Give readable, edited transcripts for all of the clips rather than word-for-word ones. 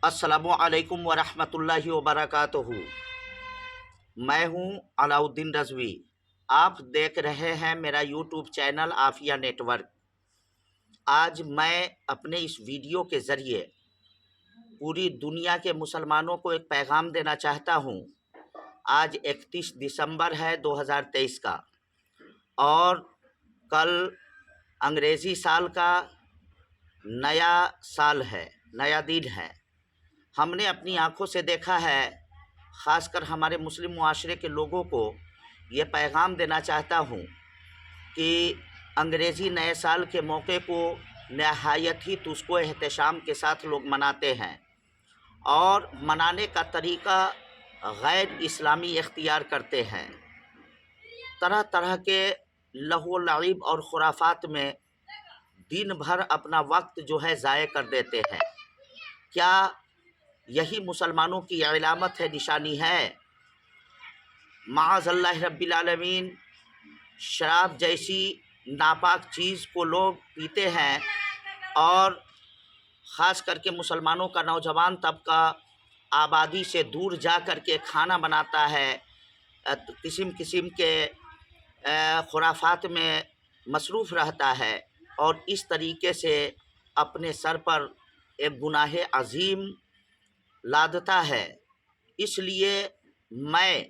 अस्सलामु अलैकुम वरहमतुल्लाहि वबरकातुहू। मैं हूँ अलाउद्दीन रज़वी। आप देख रहे हैं मेरा यूट्यूब चैनल आफिया नेटवर्क। आज मैं अपने इस वीडियो के ज़रिए पूरी दुनिया के मुसलमानों को एक पैगाम देना चाहता हूँ। आज 31 दिसंबर है 2023 का, और कल अंग्रेज़ी साल का नया साल है, नया दिन है। हमने अपनी आंखों से देखा है, ख़ासकर हमारे मुस्लिम मुआशरे के लोगों को ये पैगाम देना चाहता हूँ कि अंग्रेज़ी नए साल के मौके को नहायत ही तुझको एहतशाम के साथ लोग मनाते हैं, और मनाने का तरीक़ा गैर इस्लामी इख्तियार करते हैं। तरह तरह के लहू लईब और खुराफात में दिन भर अपना वक्त जो है ज़ाय कर देते हैं। क्या यही मुसलमानों की अलामत है, निशानी है? माअज़ल्लाह रब्बिल आलमीन, शराब जैसी नापाक चीज़ को लोग पीते हैं, और ख़ास करके मुसलमानों का नौजवान तबका आबादी से दूर जा कर के खाना बनाता है, किस्म किस्म के खुराफात में मसरूफ़ रहता है, और इस तरीके से अपने सर पर एक गुनाह अज़ीम लादता है। इसलिए मैं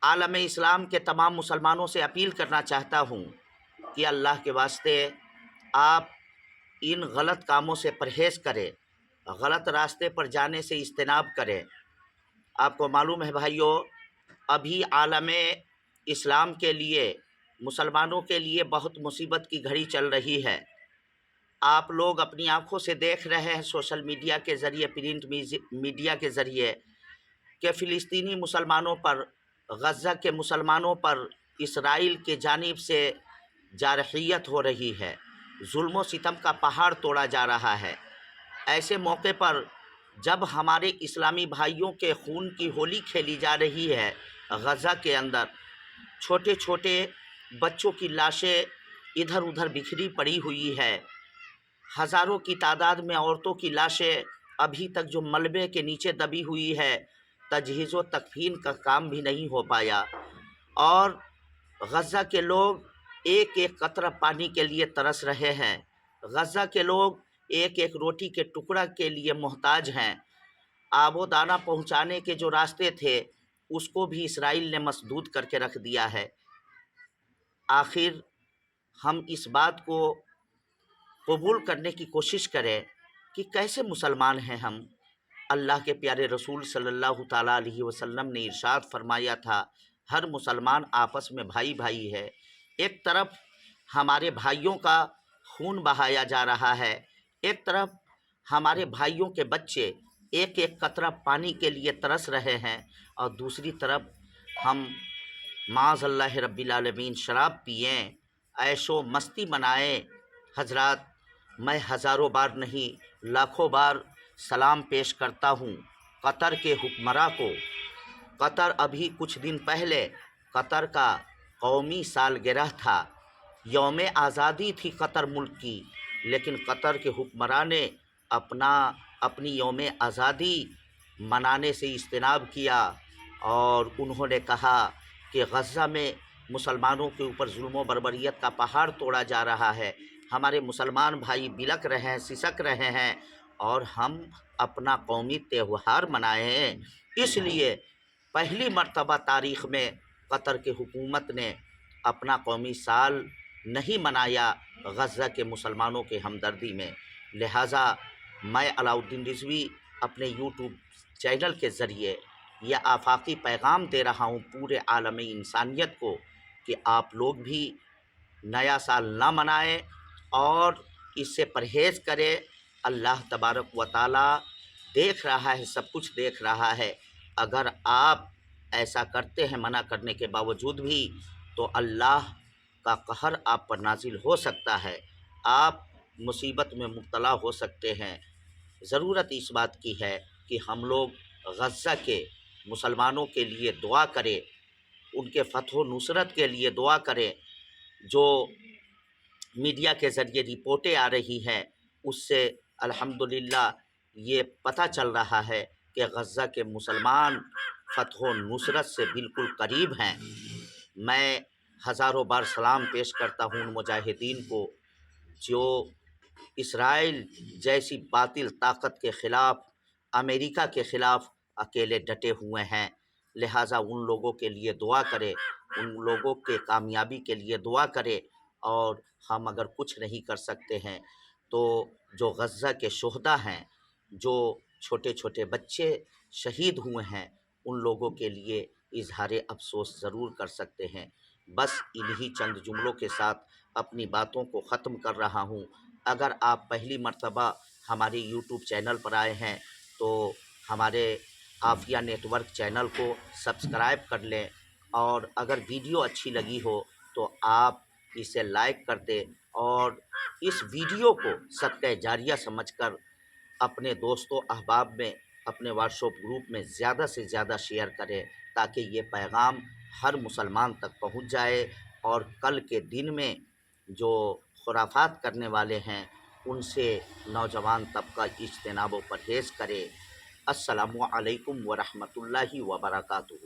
आलम इस्लाम के तमाम मुसलमानों से अपील करना चाहता हूँ कि अल्लाह के वास्ते आप इन गलत कामों से परहेज़ करें, गलत रास्ते पर जाने से इज्तनाब करें। आपको मालूम है भाइयों, अभी आलम इस्लाम के लिए, मुसलमानों के लिए बहुत मुसीबत की घड़ी चल रही है। आप लोग अपनी आंखों से देख रहे हैं सोशल मीडिया के ज़रिए, प्रिंट मीडिया के ज़रिए, कि फ़िलिस्तीनी मुसलमानों पर, गज़ा के मुसलमानों पर इसराइल के जानिब से जारहियत हो रही है, जुल्म व सितम का पहाड़ तोड़ा जा रहा है। ऐसे मौके पर जब हमारे इस्लामी भाइयों के खून की होली खेली जा रही है गज़ा के अंदर, छोटे छोटे बच्चों की लाशें इधर उधर बिखरी पड़ी हुई है, हज़ारों की तादाद में औरतों की लाशें अभी तक जो मलबे के नीचे दबी हुई है, तजहीज़ व तकफ़ीन का काम भी नहीं हो पाया, और गज़ा के लोग एक एक कतरा पानी के लिए तरस रहे हैं। गज़ा के लोग एक एक रोटी के टुकड़ा के लिए मोहताज हैं। आबो दाना पहुँचाने के जो रास्ते थे, उसको भी इसराइल ने मसदूद करके रख दिया है। आखिर हम इस बात को कबूल करने की कोशिश करें कि कैसे मुसलमान हैं हम। अल्लाह के प्यारे रसूल सल्लल्लाहु ताला अलैहि वसल्लम ने इरशाद फरमाया था, हर मुसलमान आपस में भाई भाई है। एक तरफ हमारे भाइयों का खून बहाया जा रहा है, एक तरफ हमारे भाइयों के बच्चे एक एक कतरा पानी के लिए तरस रहे हैं, और दूसरी तरफ हम माज़ल्लाह रब्बिल आलमीन शराब पिएँ, ऐशो मस्ती मनाएँ। हजरात, मैं हज़ारों बार नहीं लाखों बार सलाम पेश करता हूँ कतर के हुक्मरां को। कतर अभी कुछ दिन पहले कतर का कौमी सालगिरह था, यौम आज़ादी थी कतर मुल्क की, लेकिन कतर के हुक्मरां ने अपनी यौम आज़ादी मनाने से इज्तनाब किया, और उन्होंने कहा कि गज़ा में मुसलमानों के ऊपर जुल्म व बर्बरियत का पहाड़ तोड़ा जा रहा है, हमारे मुसलमान भाई बिलक रहे हैं, सिसक रहे हैं, और हम अपना कौमी त्यौहार मनाएं। इसलिए पहली मर्तबा तारीख़ में कतर के हुकूमत ने अपना कौमी साल नहीं मनाया गज़ा के मुसलमानों के हमदर्दी में। लिहाजा मैं अलाउद्दीन रिज़वी अपने यूट्यूब चैनल के ज़रिए यह आफाकी पैगाम दे रहा हूँ पूरे आलम इंसानियत को कि आप लोग भी नया साल ना मनाएं और इससे परहेज़ करें। अल्लाह तबारक व ताला देख रहा है, सब कुछ देख रहा है। अगर आप ऐसा करते हैं मना करने के बावजूद भी, तो अल्लाह का कहर आप पर नाजिल हो सकता है, आप मुसीबत में मुब्तला हो सकते हैं। ज़रूरत इस बात की है कि हम लोग गज़ा के मुसलमानों के लिए दुआ करें, उनके फ़तह व नुसरत के लिए दुआ करें। जो मीडिया के ज़रिए रिपोर्टें आ रही हैं, उससे अल्हम्दुलिल्लाह یہ پتہ چل رہا ہے کہ غزہ کے مسلمان فتح و نصرت سے بالکل قریب ہیں۔ میں ہزاروں بار سلام پیش کرتا ہوں ان مجاہدین کو جو اسرائیل جیسی باطل طاقت کے خلاف، امریکہ کے خلاف اکیلے ڈٹے ہوئے ہیں۔ لہٰذا ان لوگوں کے لیے دعا کرے، ان لوگوں کے کامیابی کے لیے دعا کرے، اور ہم اگر کچھ نہیں کر سکتے ہیں تو جو غزہ کے شہداء ہیں، جو چھوٹے چھوٹے بچے شہید ہوئے ہیں، ان لوگوں کے لیے اظہار افسوس ضرور کر سکتے ہیں۔ بس انہی چند جملوں کے ساتھ اپنی باتوں کو ختم کر رہا ہوں۔ اگر آپ پہلی مرتبہ ہمارے یوٹیوب چینل پر آئے ہیں تو ہمارے عافیہ نیٹ ورک چینل کو سبسکرائب کر لیں، اور اگر ویڈیو اچھی لگی ہو تو آپ اسے لائک کر دیں، اور اس ویڈیو کو صدقہ جاریہ سمجھ کر اپنے دوستوں احباب میں، اپنے واٹس ایپ گروپ میں زیادہ سے زیادہ شیئر کریں، تاکہ یہ پیغام ہر مسلمان تک پہنچ جائے، اور کل کے دن میں جو خرافات کرنے والے ہیں ان سے نوجوان طبقہ اجتناب و پرہیز کرے۔ السلام علیکم ورحمۃ اللہ وبرکاتہ۔